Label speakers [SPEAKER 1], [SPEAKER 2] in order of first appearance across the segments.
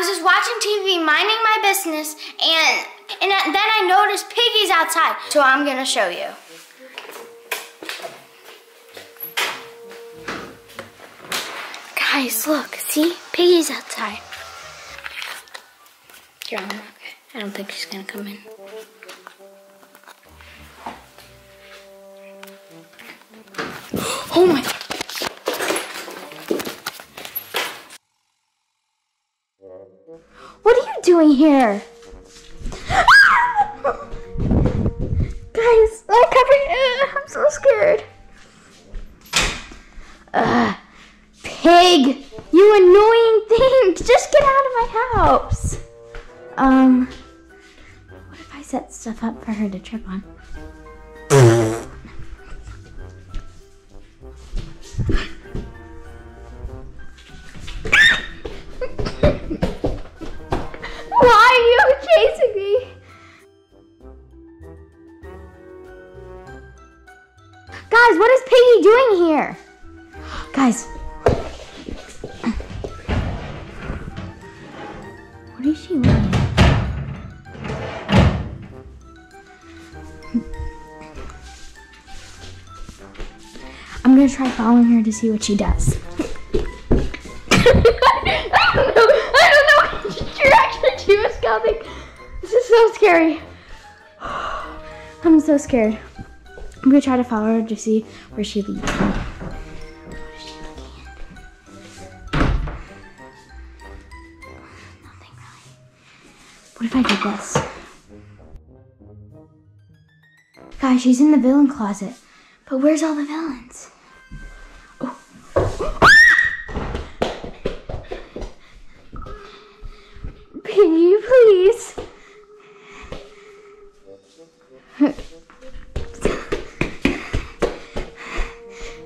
[SPEAKER 1] was just watching TV, minding my business, and then I noticed Piggy's outside. So I'm gonna show you. Guys, look, see? Piggy's outside. Here, I'm not. I don't think she's gonna come in. Oh my God. What are you doing here? Guys, I'm covering. I'm so scared. Pig, you annoying thing. Just get out of my house. What if I set stuff up for her to trip on? Why are you chasing me? Guys, what is Piggy doing here? Guys. What is she doing? I'm gonna try following her to see what she does. I don't know. She was coming. This is so scary. I'm so scared. I'm gonna try to follow her to see where she leads me. What is she looking at? Nothing really. What if I did this? Guys, she's in the villain closet. But where's all the villains? Oh. Piggy, please.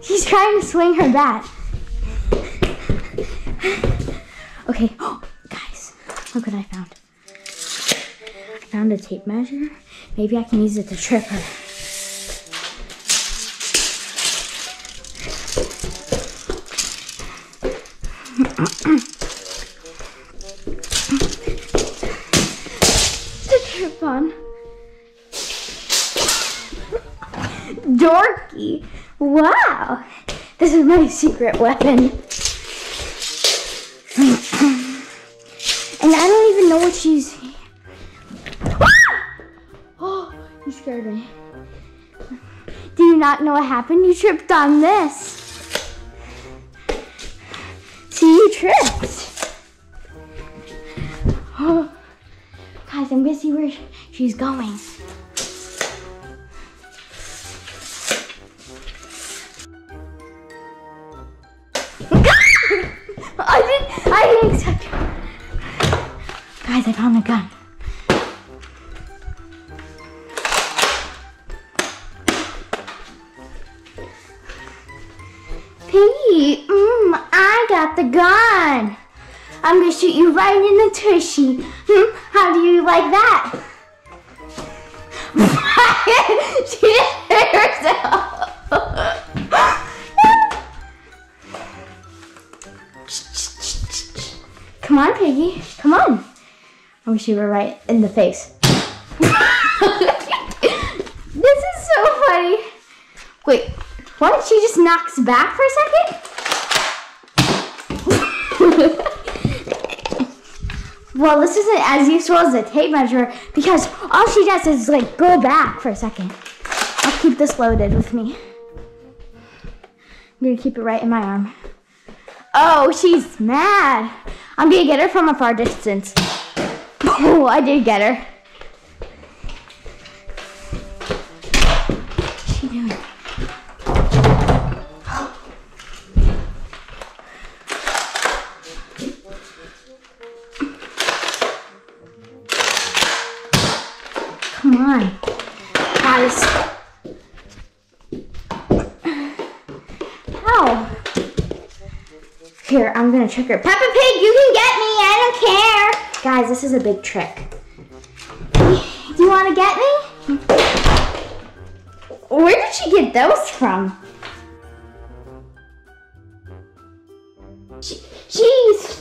[SPEAKER 1] She's trying to swing her bat. Okay, guys, look what I found. I found a tape measure. Maybe I can use it to trip her. On. Dorky. Wow. This is my secret weapon. And I don't even know what she's... Oh, you scared me. Do you not know what happened? You tripped on this. See, you tripped. Oh. Guys, I'm gonna see where she's going. I didn't expect her. Guys, I found a gun. Piggy, I got the gun. I'm gonna shoot you right in the tushy. How do you like that? She just hit herself. Come on, Piggy. Come on. I wish you were right in the face. This is so funny. Wait, what? She just knocks back for a second? Well, this isn't as useful as a tape measure because all she does is like go back for a second. I'll keep this loaded with me. I'm gonna keep it right in my arm. Oh, she's mad. I'm gonna get her from a far distance. Oh, I did get her. What's she doing? Come on, guys. Ow. Here, I'm gonna trick her. Peppa Pig, you can get me, I don't care. Guys, this is a big trick. Do you wanna get me? Where did she get those from? She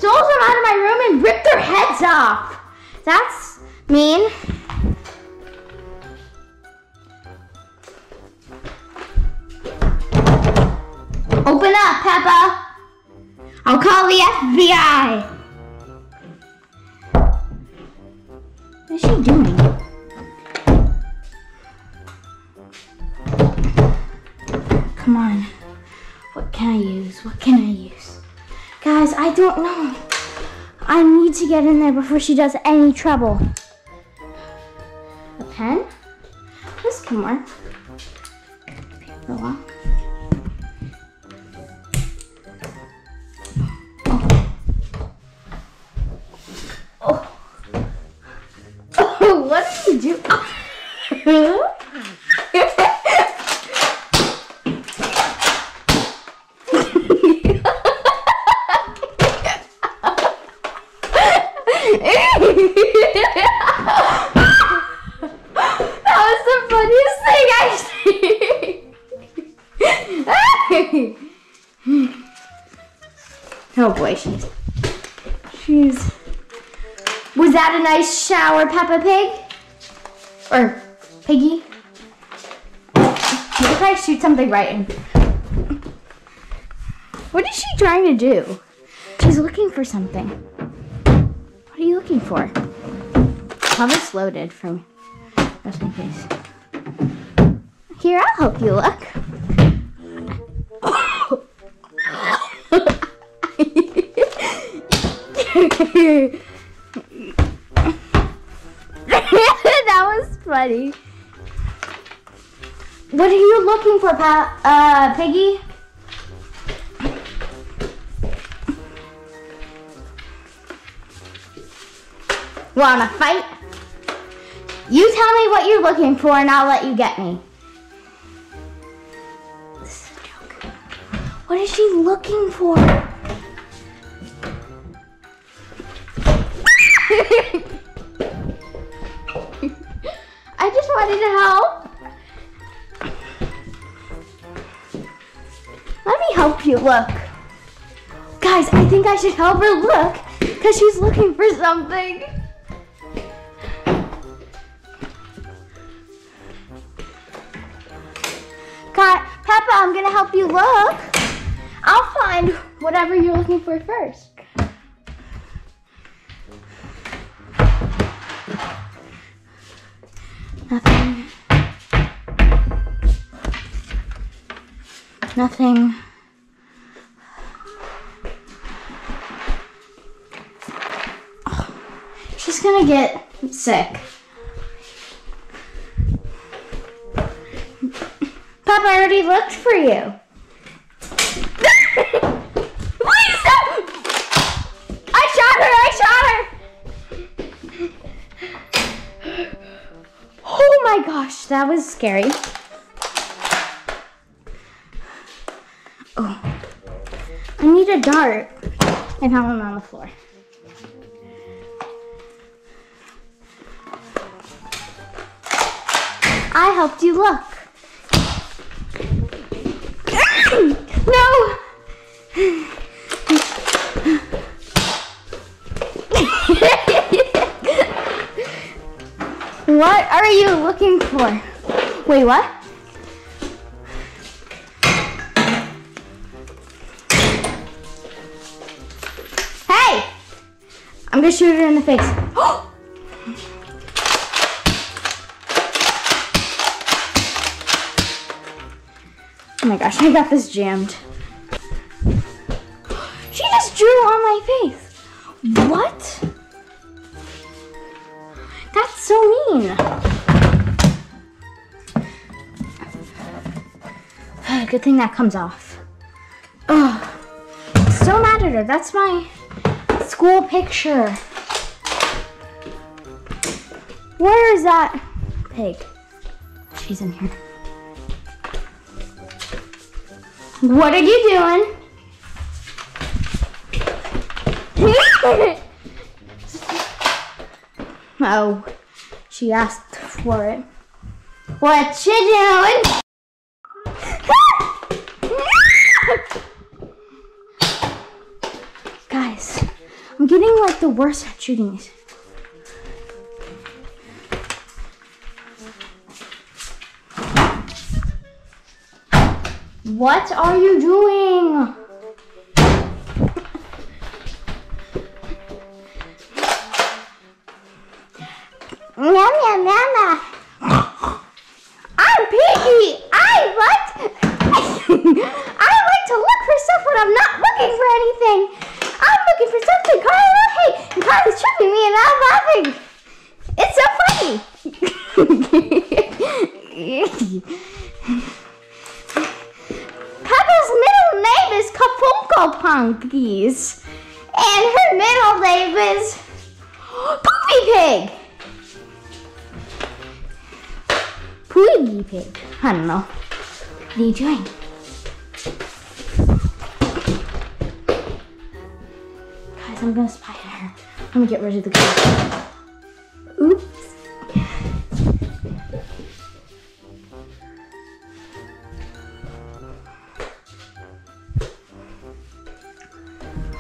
[SPEAKER 1] stole them out of my room and ripped their heads off. That's mean. Open up, Peppa. I'll call the FBI. What is she doing? Come on. What can I use? What can I use? Guys, I don't know. I need to get in there before she does any trouble. A pen? This can work. Paper lock. What did you do? That was the funniest thing I've seen. Oh boy, she's. Was that a nice shower, Peppa Pig? Or Piggy? What if I shoot something right in? What is she trying to do? She's looking for something. What are you looking for? Have this loaded for me, just in case. Here, I'll help you look. That was funny. What are you looking for, Piggy? Wanna fight? You tell me what you're looking for and I'll let you get me. This is a joke. What is she looking for? I just wanted to help. Let me help you look. Guys, I think I should help her look because she's looking for something. Peppa, I'm gonna help you look. I'll find whatever you're looking for first. Nothing. Nothing. Oh, she's gonna get sick. Papa, I already looked for you. Please stop! I shot her! Oh my gosh, that was scary. Oh, I need a dart. I found one on the floor. I helped you look. No! What are you looking for? Wait, what? Hey! I'm gonna shoot her in the face. Oh my gosh, I got this jammed. She just drew on my face. What? That's so mean. Good thing that comes off. Oh, I'm so mad at her. That's my school picture. Where is that pig? She's in here. What are you doing? Oh, she asked for it. What you doing? Guys, I'm getting like the worst at shooting these. What are you doing? Meow, meow, meow, meow. I'm Piggy. I like to look for stuff when I'm not looking for anything. I'm looking for something Carla hates, and Carla's tripping me, and I'm laughing. It's so funny. Peppa's middle name is Kapunko Punkies, and her middle name is Poopy Pig. Poopy Pig. I don't know. What are you doing? Guys, I'm gonna spy at her. I'm gonna get rid of the gun. Oops.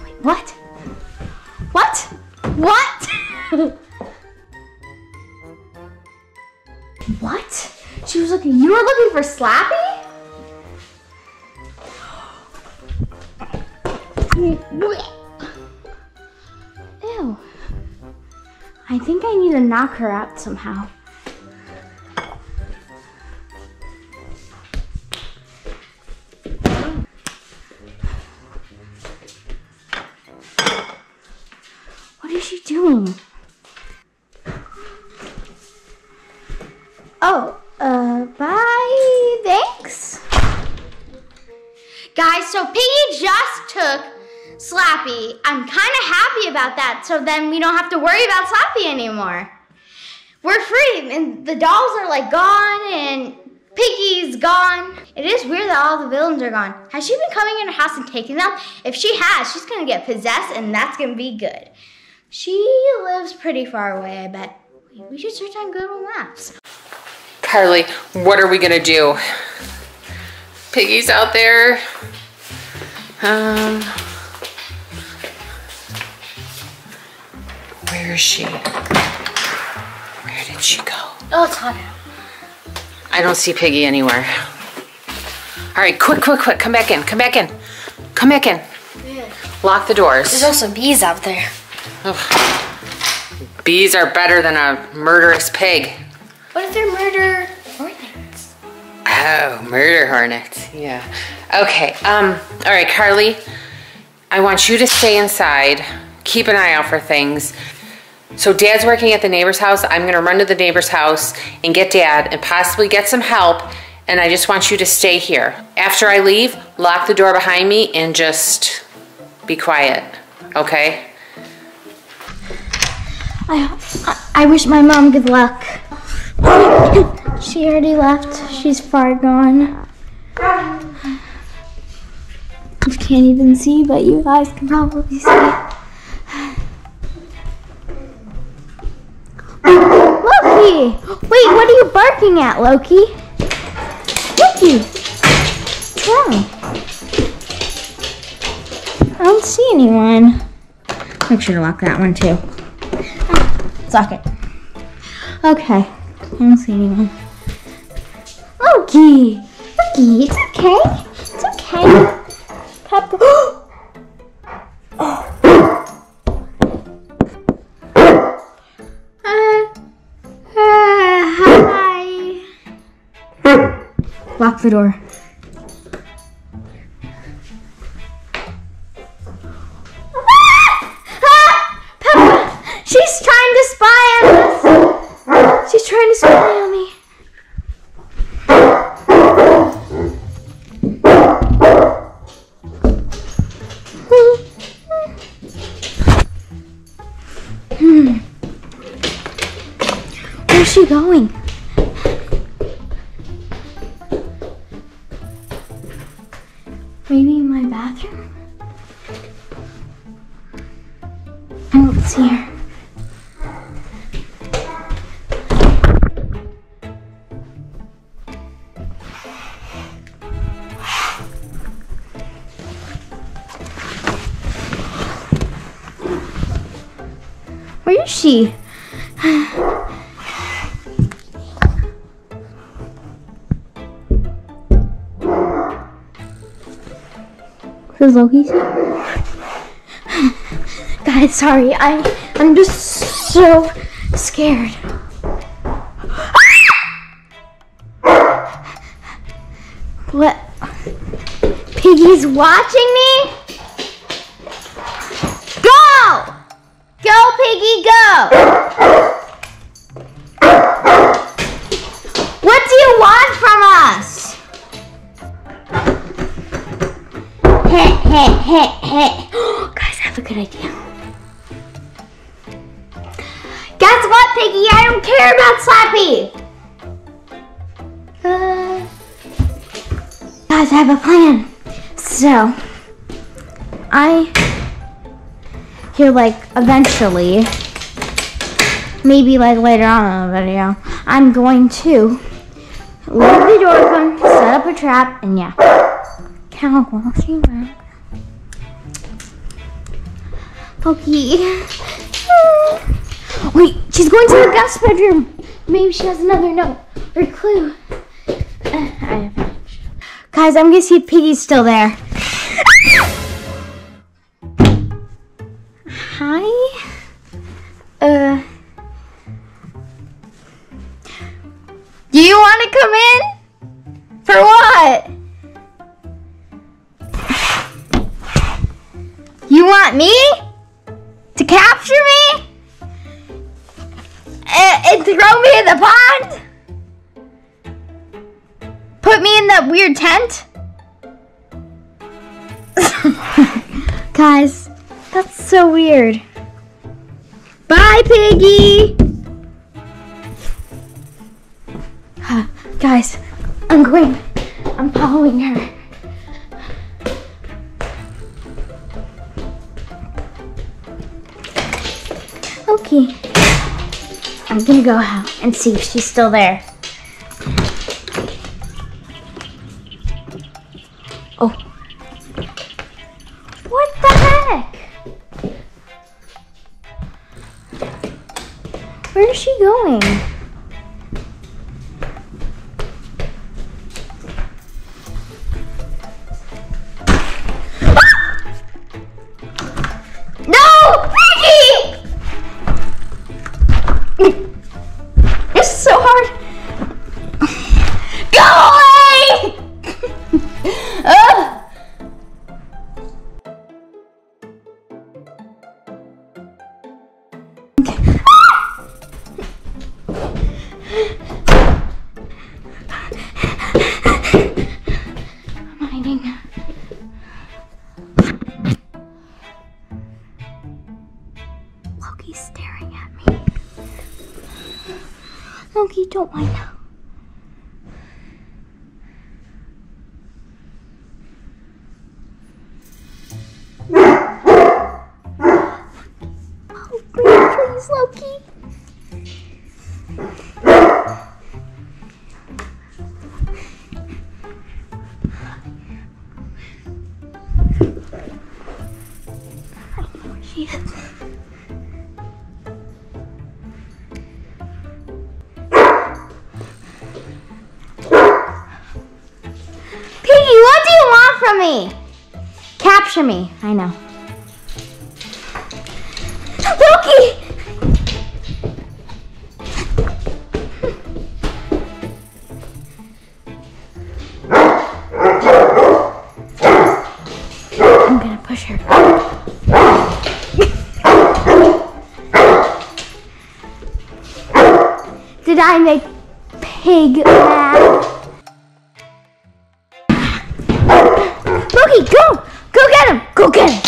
[SPEAKER 1] Wait, what? What? What? What? She was looking, you were looking for Slappy? Ew. I think I need to knock her out somehow. What is she doing? Oh, bye, thanks. Guys, so Piggy just took Slappy. I'm kind of happy about that, so then we don't have to worry about Slappy anymore. We're free, and the dolls are like gone, and Piggy's gone. It is weird that all the villains are gone. Has she been coming in her house and taking them? If she has, she's gonna get possessed, and that's gonna be good. She lives pretty far away, I bet. We should search on Google Maps.
[SPEAKER 2] Carly, what are we gonna do? Piggy's out there. Where is she? Where did she go?
[SPEAKER 1] Oh, it's hot out.
[SPEAKER 2] I don't see Piggy anywhere. All right, quick, come back in, come back in.
[SPEAKER 1] Yeah.
[SPEAKER 2] Lock the doors.
[SPEAKER 1] There's also bees out there.
[SPEAKER 2] Oh. Bees are better than a murderous pig.
[SPEAKER 1] What if they're murder hornets?
[SPEAKER 2] Oh, murder hornets, yeah. Okay, all right, Carly, I want you to stay inside, keep an eye out for things. So Dad's working at the neighbor's house. I'm gonna run to the neighbor's house and get Dad and possibly get some help, and I just want you to stay here. After I leave, lock the door behind me and just be quiet, okay?
[SPEAKER 1] I wish my mom good luck. She already left. She's far gone. You can't even see, but you guys can probably see it. Loki! Wait, what are you barking at, Loki? Loki! What's wrong? I don't see anyone. Make sure to lock that one too. Lock it. Okay. I don't see anyone. Loki! Loki, it's okay. It's okay. Pepper. Oh. Hi. Lock the door. Peppa! She's trying to spy on us. She's trying to spy on me. Where's she going? Maybe in my bathroom? I don't see her. Where is she? Where's Loki? Guys, sorry. I'm just so scared. What? Piggy's watching me? Go! Go, Piggy, go! What do you want from us? Heh, heh, heh, heh. Guys, I have a good idea. Guess what, Piggy? I don't care about Slappy. Guys, I have a plan. So, like eventually, maybe like later on in the video, I'm going to leave the door open, set up a trap, and yeah. Count washing back. Okay. Wait, she's going to the guest bedroom. Maybe she has another note or clue. Guys, I'm gonna see if Piggy's still there. Hi. Do you want to come in? For what? You want me to capture me? And throw me in the pond? Put me in that weird tent? Guys, that's so weird. Bye, Piggy! Guys, I'm following her. Okay. I'm gonna go out and see if she's still there. Oh. What the heck? Where is she going? No! Piggy! It's so hard. Go away! I'm hiding. Loki's staring at me. Loki, don't mind now. Oh, please, Loki. I know where she is. Piggy, what do you want from me? Capture me. I know. Loki! I'm gonna push her. Did I make Pig mad? Loki, go! Go get him! Go get him!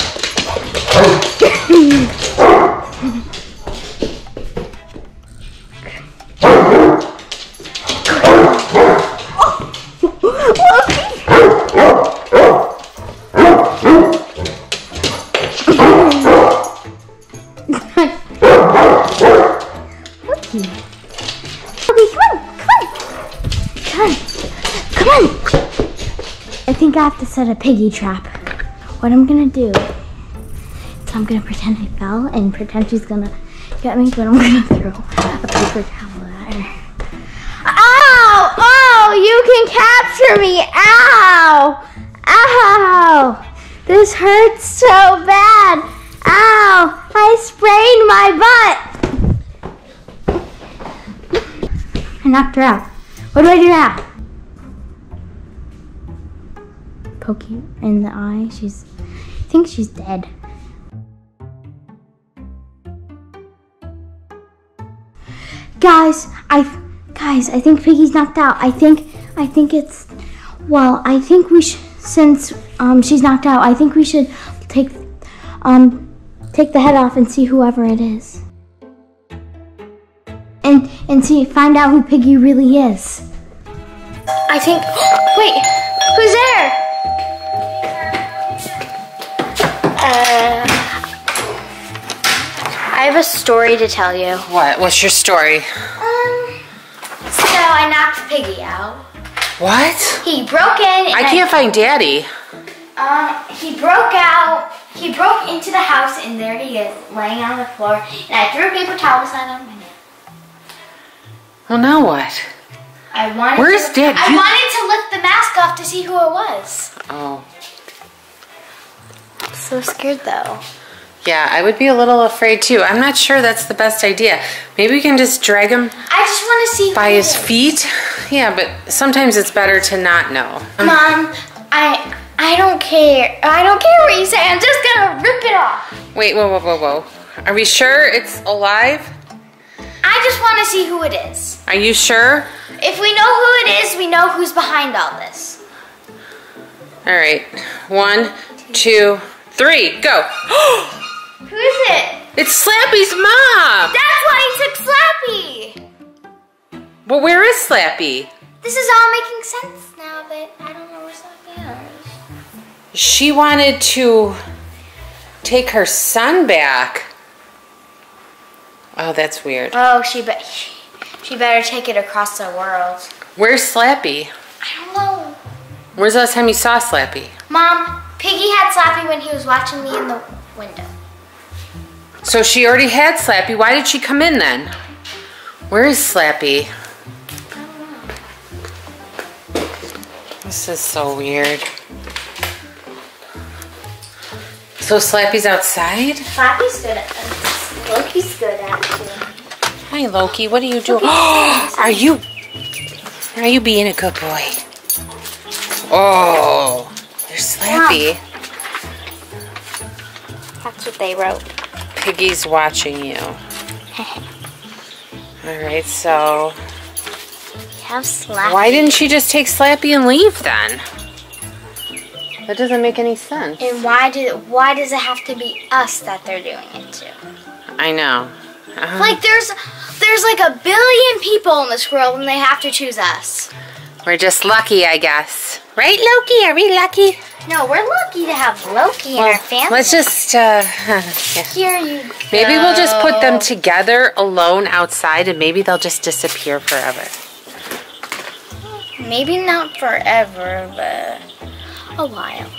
[SPEAKER 1] I think I have to set a piggy trap. What I'm gonna do is I'm gonna pretend I fell and pretend she's gonna get me, but I'm gonna throw a paper towel at her. Ow! Oh, you can capture me! Ow! Ow! This hurts so bad! Ow! I sprained my butt! I knocked her out. What do I do now? Poke you in the eye. I think she's dead. Guys, I think Piggy's knocked out. I think it's, well, I think we should, since she's knocked out, I think we should take the head off and see whoever it is. And find out who Piggy really is. I think, wait, who's there? I have a story to tell you.
[SPEAKER 2] What? What's your story?
[SPEAKER 1] So I knocked Piggy out.
[SPEAKER 2] What?
[SPEAKER 1] He broke in.
[SPEAKER 2] I can't find Daddy.
[SPEAKER 1] He broke out. He broke into the house, and there he is, laying on the floor. And I threw a paper towel beside him.
[SPEAKER 2] Well, now what? Where's Dad?
[SPEAKER 1] I wanted to lift the mask off to see who it was.
[SPEAKER 2] Oh.
[SPEAKER 1] I'm so scared, though.
[SPEAKER 2] Yeah, I would be a little afraid too. I'm not sure that's the best idea. Maybe we can just drag him
[SPEAKER 1] I just want to see
[SPEAKER 2] by his feet. Yeah, but sometimes it's better to not know.
[SPEAKER 1] Mom, I don't care. I don't care what you say. I'm just gonna rip it off.
[SPEAKER 2] Wait, whoa. Are we sure it's alive?
[SPEAKER 1] I just want to see who it is.
[SPEAKER 2] Are you sure?
[SPEAKER 1] If we know who it is, we know who's behind all this.
[SPEAKER 2] All right, 1, 2, 3, go.
[SPEAKER 1] Who is it?
[SPEAKER 2] It's Slappy's mom.
[SPEAKER 1] That's why he took Slappy.
[SPEAKER 2] But where is Slappy?
[SPEAKER 1] This is all making sense now, but I don't know where Slappy is.
[SPEAKER 2] She wanted to take her son back. Oh, that's weird.
[SPEAKER 1] Oh, she better take it across the world.
[SPEAKER 2] Where's Slappy?
[SPEAKER 1] I don't know.
[SPEAKER 2] Where's the last time you saw Slappy?
[SPEAKER 1] Mom, Piggy had Slappy when he was watching me in the window.
[SPEAKER 2] So she already had Slappy. Why did she come in then? Where is Slappy?
[SPEAKER 1] I don't know.
[SPEAKER 2] This is so weird. So Slappy's outside?
[SPEAKER 1] Slappy's good at this. Loki's good at it.
[SPEAKER 2] Hi, Loki. What are you doing? Are you being a good boy? Oh, there's Slappy.
[SPEAKER 1] Wow. That's what they wrote.
[SPEAKER 2] Piggy's watching you. All right, so
[SPEAKER 1] We have Slappy.
[SPEAKER 2] why didn't she just take Slappy and leave then? That doesn't make any sense.
[SPEAKER 1] And why does it have to be us that they're doing it to?
[SPEAKER 2] I know.
[SPEAKER 1] Like there's like 1 billion people in this world and they have to choose us.
[SPEAKER 2] We're just lucky, I guess. Right, Loki? Are we lucky?
[SPEAKER 1] No, we're lucky to have Loki in our family.
[SPEAKER 2] Let's just,
[SPEAKER 1] Here you go.
[SPEAKER 2] maybe we'll just put them together alone outside and maybe they'll just disappear forever.
[SPEAKER 1] Maybe not forever, but a while.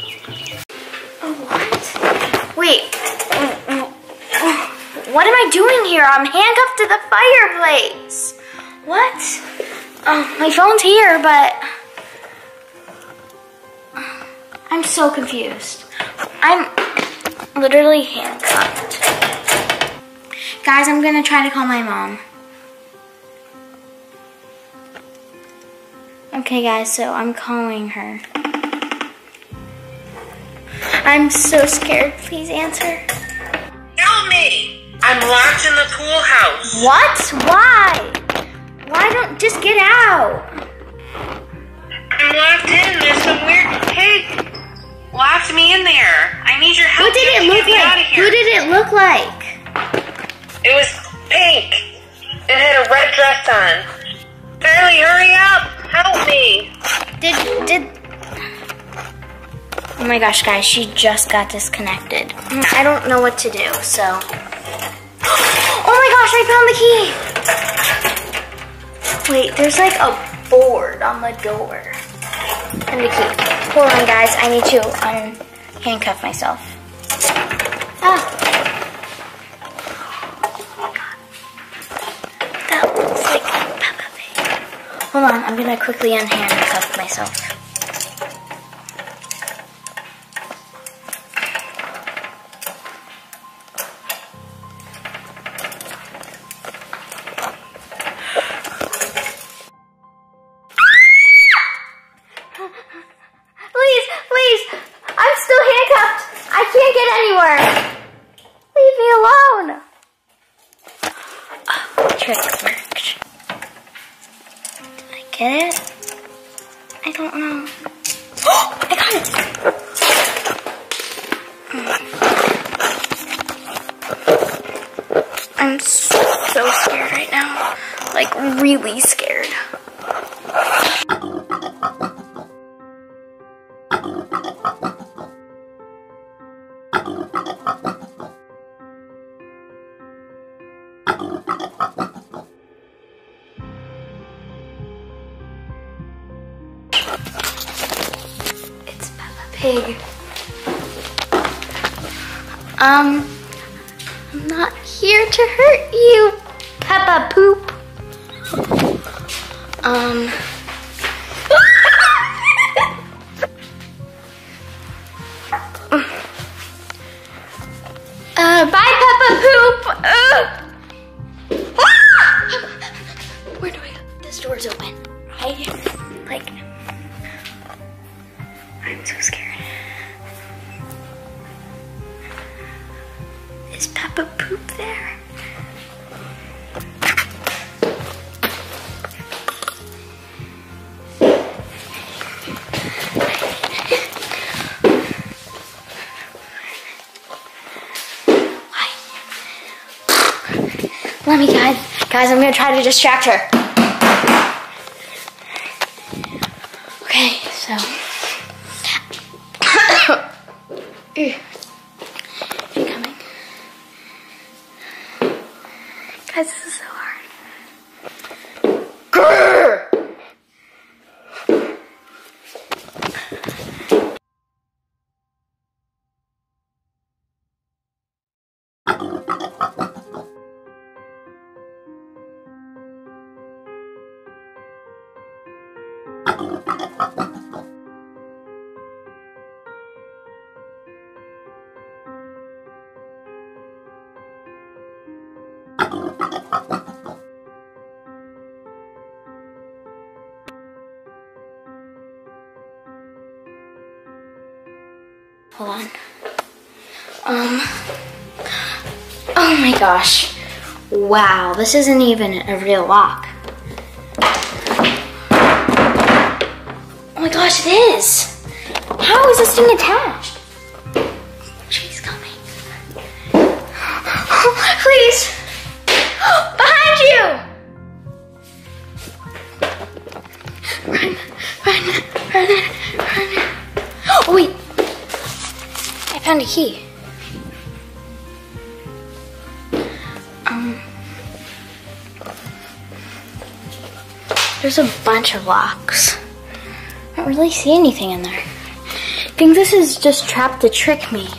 [SPEAKER 1] Oh, what? Wait. What am I doing here? I'm handcuffed to the fireplace. What? Oh, my phone's here, but I'm so confused. I'm literally handcuffed. Guys, I'm gonna try to call my mom. Okay, guys, so I'm calling her. I'm so scared. Please answer.
[SPEAKER 3] Help me! I'm locked in the pool house.
[SPEAKER 1] What? Why? Why don't just get out?
[SPEAKER 3] I'm locked in. There's some weird pig locked me in there. I need your help.
[SPEAKER 1] What did it
[SPEAKER 3] to
[SPEAKER 1] look
[SPEAKER 3] get me out of
[SPEAKER 1] like?
[SPEAKER 3] here.
[SPEAKER 1] Who did it look like?
[SPEAKER 3] It was pink. It had a red dress on. Carly, hurry up! Help me!
[SPEAKER 1] Did Oh my gosh, guys, she just got disconnected. I don't know what to do, so. Oh my gosh, I found the key! Wait, there's like a board on the door. And the key. Hold on, guys, I need to handcuff myself. Ah. Oh my God. Hold on, I'm gonna quickly unhandcuff myself. Please, I'm still handcuffed. I can't get anywhere. Leave me alone. Oh, trick worked. Did I get it? I don't know. Oh, I got it. I'm so scared right now. Like, really scared. It's Peppa Pig. I'm not here to hurt you, Peppa Poop. Bye, Peppa Poop. Where do I go? This door's open. I'm so scared. Is Peppa Poop there? Let me, guys, I'm gonna try to distract her. Okay, so. Is she coming? Guys, this is so hard. Grrr! Hold on. Oh my gosh. Wow, this isn't even a real lock. Oh my gosh, it is. How is this thing attached? She's coming. Please. Behind you. Run. Oh wait. I found a key. There's a bunch of locks. I don't really see anything in there. I think this is just trapped to trick me.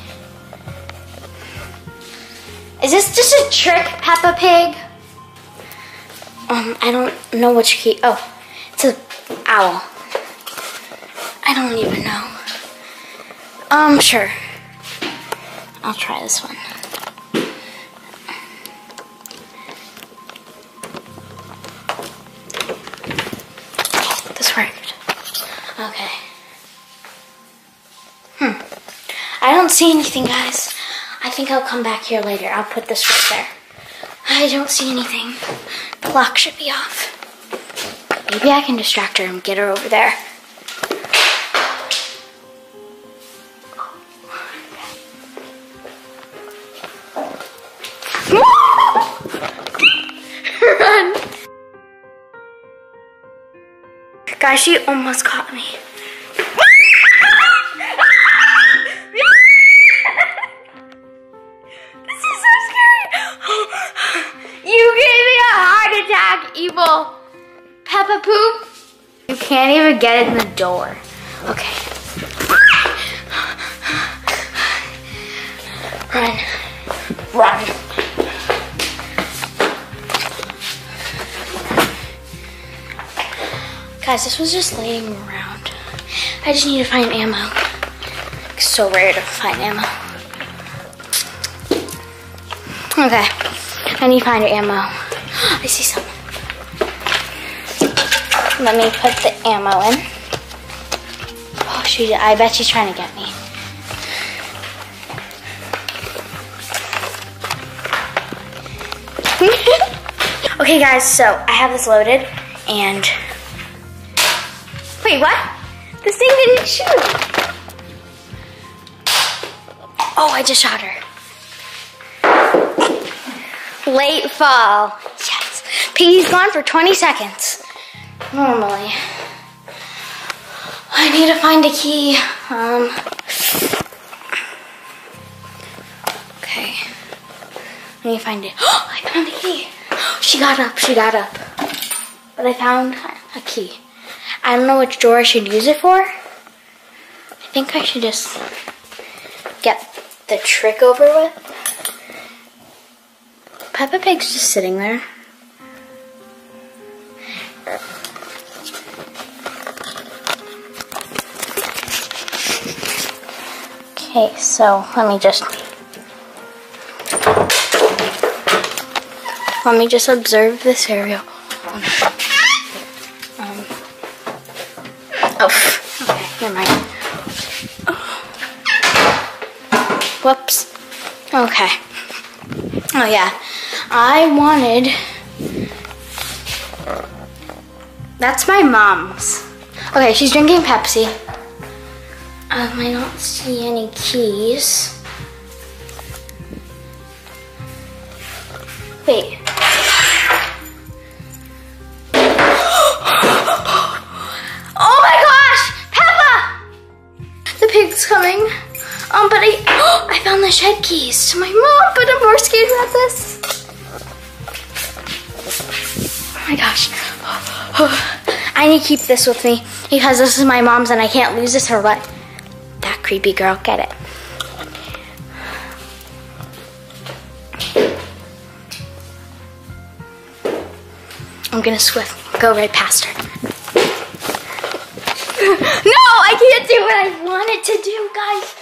[SPEAKER 1] Is this just a trick, Peppa Pig? I don't know which key. Oh, it's an owl. I don't even know. Sure. I'll try this one. This worked. Okay. I don't see anything, guys. I think I'll come back here later. I'll put this right there. I don't see anything. The lock should be off. Maybe I can distract her and get her over there. Run! Guys, she almost caught me. This is so scary. You gave me a heart attack, evil Peppa Poop. You can't even get in the door. Okay. Run. Guys, this was just laying around. I just need to find ammo. It's so rare to find ammo. Okay, I need to find ammo. I see something. Let me put the ammo in. Oh, I bet she's trying to get me. Okay guys, so I have this loaded and... Wait, what? This thing didn't shoot. Oh, I just shot her. Late fall. Yes. Piggy's gone for 20 seconds. Normally. I need to find a key. Okay. I need to find it. Oh, I found a key. She got up. But I found a key. I don't know which door I should use it for. I think I should just get the trick over with. Peppa Pig's just sitting there. Okay, so let me just observe this area. Oh, okay, never mind. Whoops. Okay. Oh yeah, I wanted. That's my mom's. Okay, she's drinking Pepsi. I don't see any keys. Wait. Oh my gosh! Peppa! The pig's coming. But I found the shed keys to my mom, but I'm more scared about this. Oh my gosh. I need to keep this with me because this is my mom's and I can't lose this or what? That creepy girl, get it. I'm gonna go right past her. No, I can't do what I wanted to do, guys.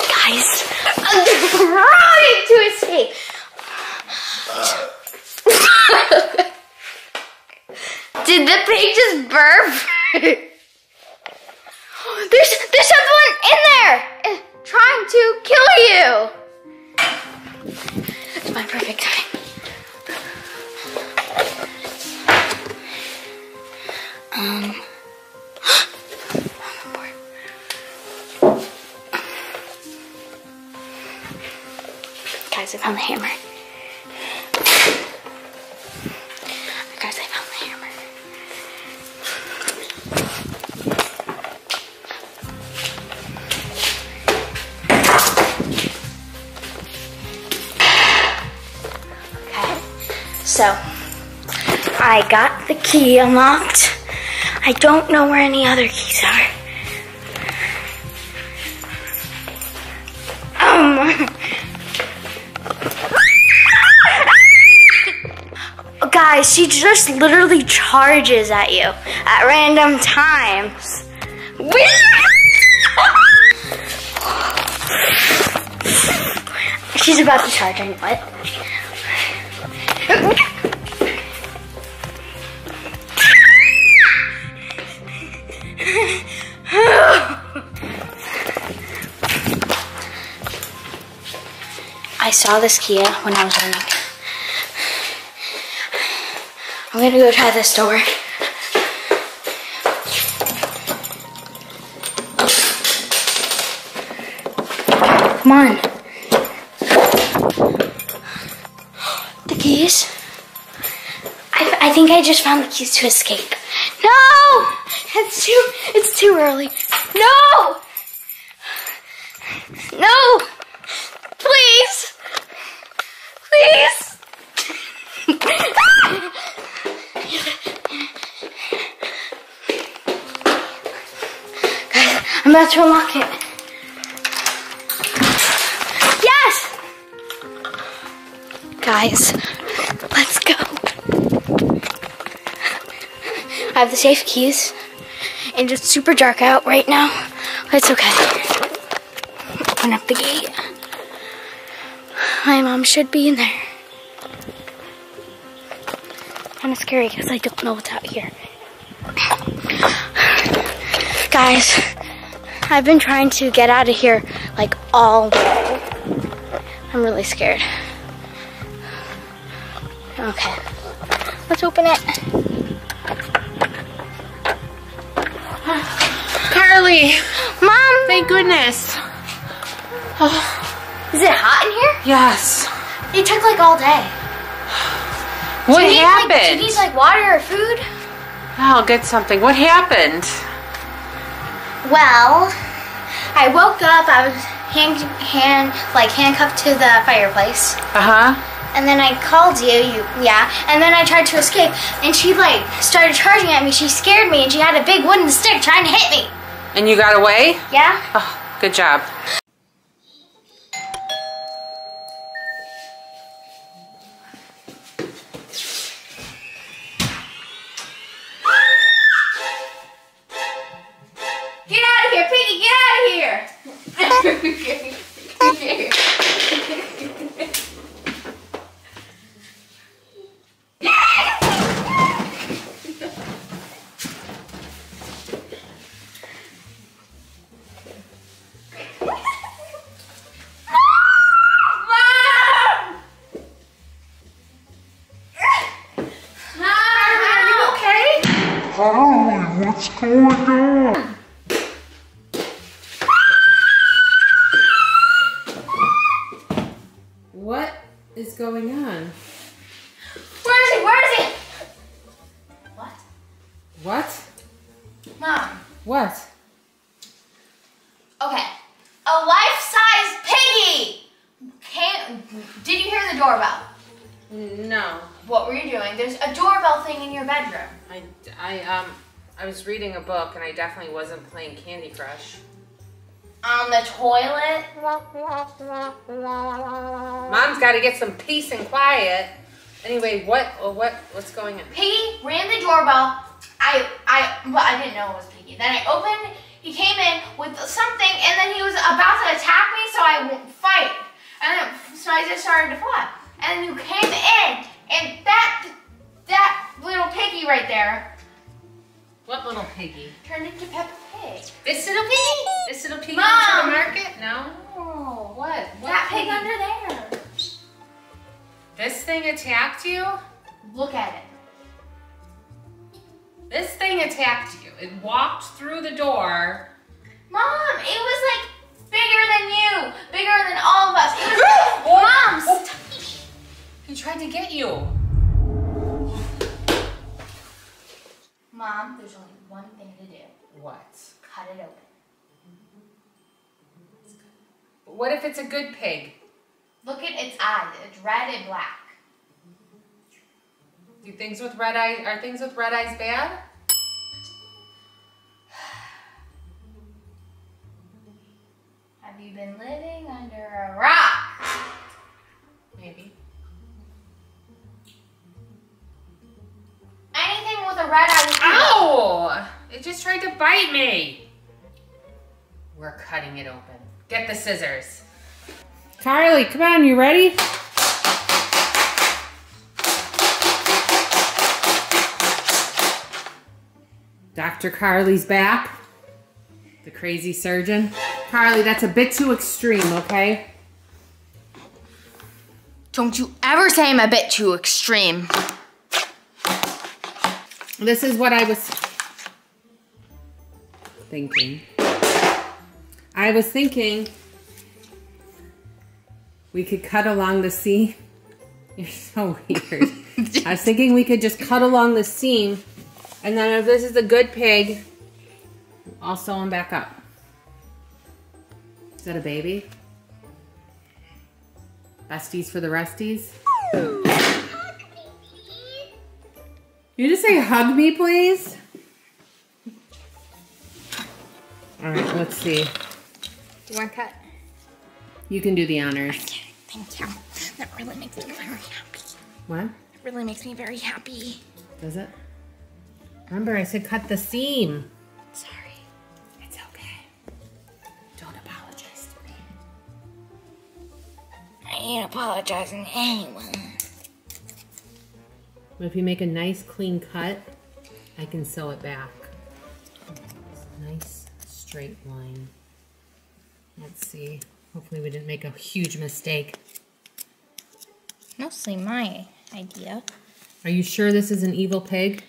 [SPEAKER 1] Guys, I'm trying to escape. Did the pig just burp? There's someone in there trying to kill you. It's my perfect time. Guys, I found the hammer. Guys, I found the hammer. So, I got the key unlocked. I don't know where any other keys are. Guys, she just literally charges at you at random times. She's about to charge, I know it. I saw this key when I was running. I'm gonna go try this door. Come on. The keys? I think I just found the keys to escape. No! It's too early. No! No! Please! Please! I'm about to unlock it. Yes! Guys, let's go. I have the safe keys, and it's super dark out right now. It's okay. Open up the gate. My mom should be in there. Kind of scary because I don't know what's out here. Guys, I've been trying to get out of here like all day. I'm really scared. Okay, let's open it.
[SPEAKER 2] Carly!
[SPEAKER 1] Mom!
[SPEAKER 2] Thank goodness.
[SPEAKER 1] Oh. Is it hot in here?
[SPEAKER 2] Yes.
[SPEAKER 1] It took like all day.
[SPEAKER 2] What happened?
[SPEAKER 1] Do you need like water or food?
[SPEAKER 2] I'll get something. What happened?
[SPEAKER 1] Well, I woke up, I was handcuffed to the fireplace. And then I called you, and then I tried to escape, and she like started charging at me. She scared me, and she had a big wooden stick trying to hit me.
[SPEAKER 2] And you got away?
[SPEAKER 1] Yeah.
[SPEAKER 2] Oh, good job.
[SPEAKER 1] Get out of here, Piggy, get out of here!
[SPEAKER 4] Carly, what's going on?
[SPEAKER 2] What is going on?
[SPEAKER 1] Where is he? Where is he? What?
[SPEAKER 2] What?
[SPEAKER 1] Mom.
[SPEAKER 2] What?
[SPEAKER 1] Okay. A life-size piggy! Did you hear the doorbell?
[SPEAKER 2] No.
[SPEAKER 1] What were you doing? There's a doorbell thing in your bedroom.
[SPEAKER 2] I was reading a book and I definitely wasn't playing Candy Crush.
[SPEAKER 1] On the toilet?
[SPEAKER 2] Mom's got to get some peace and quiet. Anyway, what's going on?
[SPEAKER 1] Piggy ran the doorbell. Well, I didn't know it was Piggy. Then I opened, he came in with something, and then he was about to attack me, so I won't fight. And then, so I just started to fly. And then you came in, and that little piggy right there.
[SPEAKER 2] What little piggy?
[SPEAKER 1] Turned into Peppa Pig.
[SPEAKER 2] This little piggy? This little piggy
[SPEAKER 1] Mom!
[SPEAKER 2] went to the market? No. What?
[SPEAKER 1] That pig under there.
[SPEAKER 2] This thing attacked you?
[SPEAKER 1] Look at it.
[SPEAKER 2] This thing attacked you. It walked through the door.
[SPEAKER 1] Mom, it was like bigger than you. Bigger than all of us. It was Mom, stop.
[SPEAKER 2] He tried to get you.
[SPEAKER 1] Mom, there's only one thing to do.
[SPEAKER 2] What?
[SPEAKER 1] Cut it open.
[SPEAKER 2] What if it's a good pig?
[SPEAKER 1] Look at its eyes. It's red and black.
[SPEAKER 2] Are things with red eyes bad?
[SPEAKER 1] Have you been living under a rock?
[SPEAKER 2] Maybe.
[SPEAKER 1] Anything with a red eye.
[SPEAKER 2] Ow! It just tried to bite me. We're cutting it open. Get the scissors. Carly, come on, you ready? Dr. Carly's back. The crazy surgeon. Carly, that's a bit too extreme, okay?
[SPEAKER 1] Don't you ever say I'm a bit too extreme.
[SPEAKER 2] This is what I was thinking. I was thinking we could cut along the seam. You're so weird. I was thinking we could just cut along the seam, and then if this is a good pig, I'll sew him back up. Is that a baby? Besties for the resties? You just say hug me, please? All right, let's see.
[SPEAKER 1] Do you want to cut?
[SPEAKER 2] You can do the honors.
[SPEAKER 1] Okay, thank you. That really makes me very happy.
[SPEAKER 2] What?
[SPEAKER 1] It really makes me very happy.
[SPEAKER 2] Does it? Remember, I said cut the seam.
[SPEAKER 1] Sorry.
[SPEAKER 2] It's okay. Don't apologize to me.
[SPEAKER 1] I ain't apologizing to anyone.
[SPEAKER 2] But if you make a nice clean cut, I can sew it back. Nice straight line. Let's see. Hopefully we didn't make a huge mistake.
[SPEAKER 1] Mostly my idea.
[SPEAKER 2] Are you sure this is an evil pig?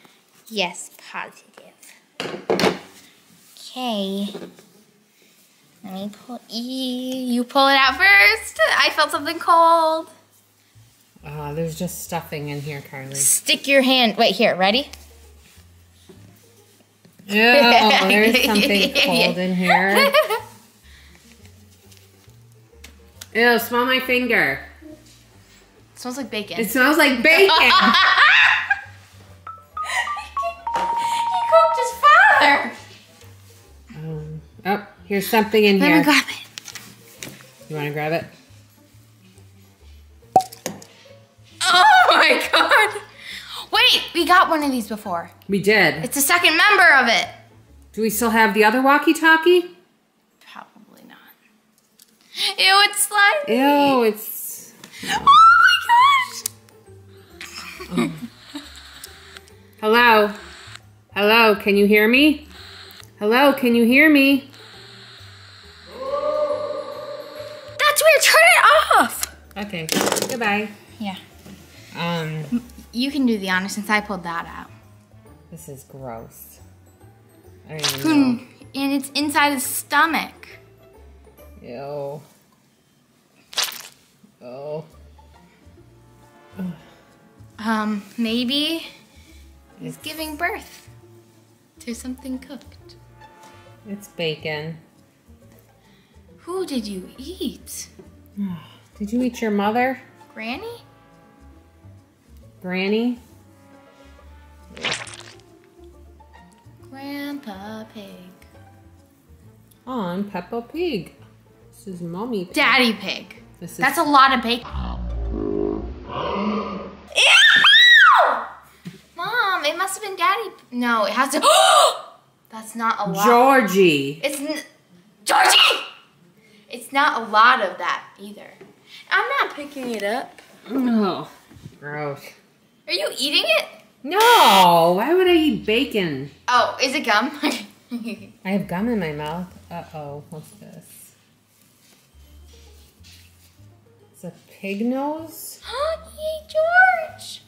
[SPEAKER 1] Yes, positive. Okay. Let me pull. You pull it out first. I felt something cold.
[SPEAKER 2] There's just stuffing in here, Carly.
[SPEAKER 1] Stick your hand. Wait, here. Ready?
[SPEAKER 2] Oh, there's something cold in here. Ew, smell my finger.
[SPEAKER 1] It smells like bacon.
[SPEAKER 2] It smells like bacon.
[SPEAKER 1] He cooked his father.
[SPEAKER 2] Oh, here's something in here.
[SPEAKER 1] Let me grab it.
[SPEAKER 2] You want to grab it?
[SPEAKER 1] Oh my god. Wait, we got one of these before.
[SPEAKER 2] We did.
[SPEAKER 1] It's the second member of it.
[SPEAKER 2] Do we still have the other walkie-talkie?
[SPEAKER 1] Probably not. Ew, it's slimy.
[SPEAKER 2] Ew, it's...
[SPEAKER 1] Oh my gosh.
[SPEAKER 2] Hello? Hello, can you hear me? Hello, can you hear me?
[SPEAKER 1] That's weird, turn it off.
[SPEAKER 2] Okay, goodbye.
[SPEAKER 1] Yeah. You can do the honor since I pulled that out.
[SPEAKER 2] This is gross. I don't even know.
[SPEAKER 1] And it's inside his stomach.
[SPEAKER 2] Ew. Oh.
[SPEAKER 1] Maybe he's giving birth to something cooked.
[SPEAKER 2] It's bacon.
[SPEAKER 1] Who did you eat?
[SPEAKER 2] Did you eat your mother?
[SPEAKER 1] Granny?
[SPEAKER 2] Granny?
[SPEAKER 1] Grandpa Pig.
[SPEAKER 2] Oh, I'm Peppa Pig. This is Mommy Pig.
[SPEAKER 1] Daddy Pig.
[SPEAKER 2] That's
[SPEAKER 1] a lot of bacon. Ew! Mom, it must have been Daddy. No, it has to. That's not a lot.
[SPEAKER 2] Georgie.
[SPEAKER 1] Georgie! It's not a lot of that either. I'm not picking it up.
[SPEAKER 2] Oh, gross.
[SPEAKER 1] Are you eating it?
[SPEAKER 2] No, why would I eat bacon?
[SPEAKER 1] Oh, is it gum?
[SPEAKER 2] I have gum in my mouth. Uh-oh, what's this? It's a pig nose?
[SPEAKER 1] Yay, George!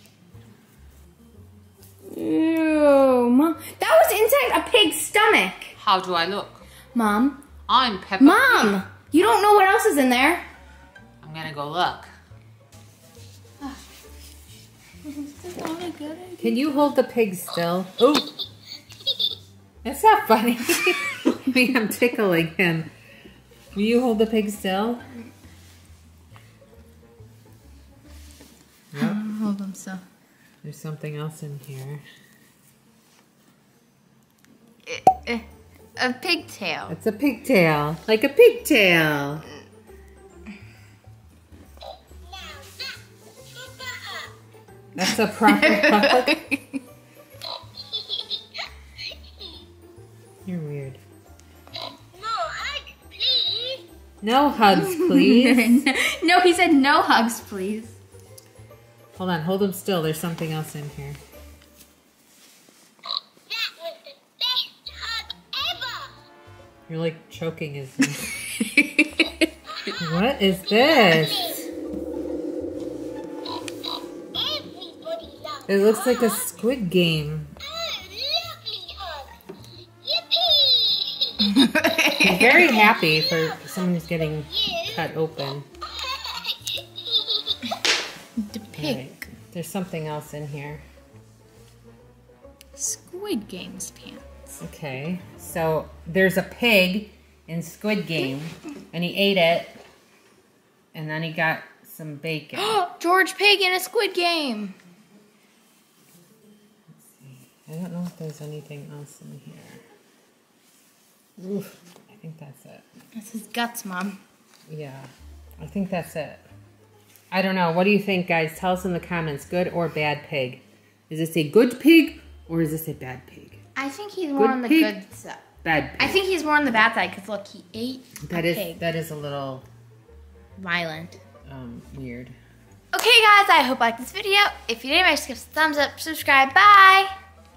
[SPEAKER 1] Ew, Mom. That was inside a pig's stomach.
[SPEAKER 2] How do I look?
[SPEAKER 1] Mom.
[SPEAKER 2] I'm Peppa
[SPEAKER 1] Mom! You don't know what else is in there.
[SPEAKER 2] I'm gonna go look. Can you hold the pig still? Oh, that's not funny. I'm tickling him. Will you hold the pig still? Yep.
[SPEAKER 1] Hold him still.
[SPEAKER 2] There's something else in here.
[SPEAKER 1] A pigtail.
[SPEAKER 2] It's a pigtail, like a pigtail. That's a proper hug. You're weird. No hugs, please.
[SPEAKER 1] No, he said no hugs, please.
[SPEAKER 2] Hold on, hold him still. There's something else in here.
[SPEAKER 5] That was the best hug ever.
[SPEAKER 2] You're like choking his What is this?
[SPEAKER 5] Everybody loves
[SPEAKER 2] It looks like a Squid Game.
[SPEAKER 5] lovely hug. Yippee!
[SPEAKER 2] I'm very happy for someone who's getting cut open.
[SPEAKER 1] The pig.
[SPEAKER 2] Right. There's something else in here.
[SPEAKER 1] Squid Game's pants.
[SPEAKER 2] Okay, so there's a pig in Squid Game, and he ate it, and then he got some bacon.
[SPEAKER 1] George Pig in a Squid Game.
[SPEAKER 2] I don't know if there's anything else in here. Oof, I think that's it.
[SPEAKER 1] That's his guts, Mom.
[SPEAKER 2] Yeah, I think that's it. I don't know. What do you think, guys? Tell us in the comments, good or bad pig. Is this a good pig or is this a bad pig?
[SPEAKER 1] I think he's more on the good side.
[SPEAKER 2] Bad pig.
[SPEAKER 1] I think he's more on the bad side because look, he ate a pig.
[SPEAKER 2] That is a little
[SPEAKER 1] violent.
[SPEAKER 2] Weird.
[SPEAKER 1] Okay, guys, I hope you liked this video. If you did, make sure to give us a thumbs up, subscribe. Bye.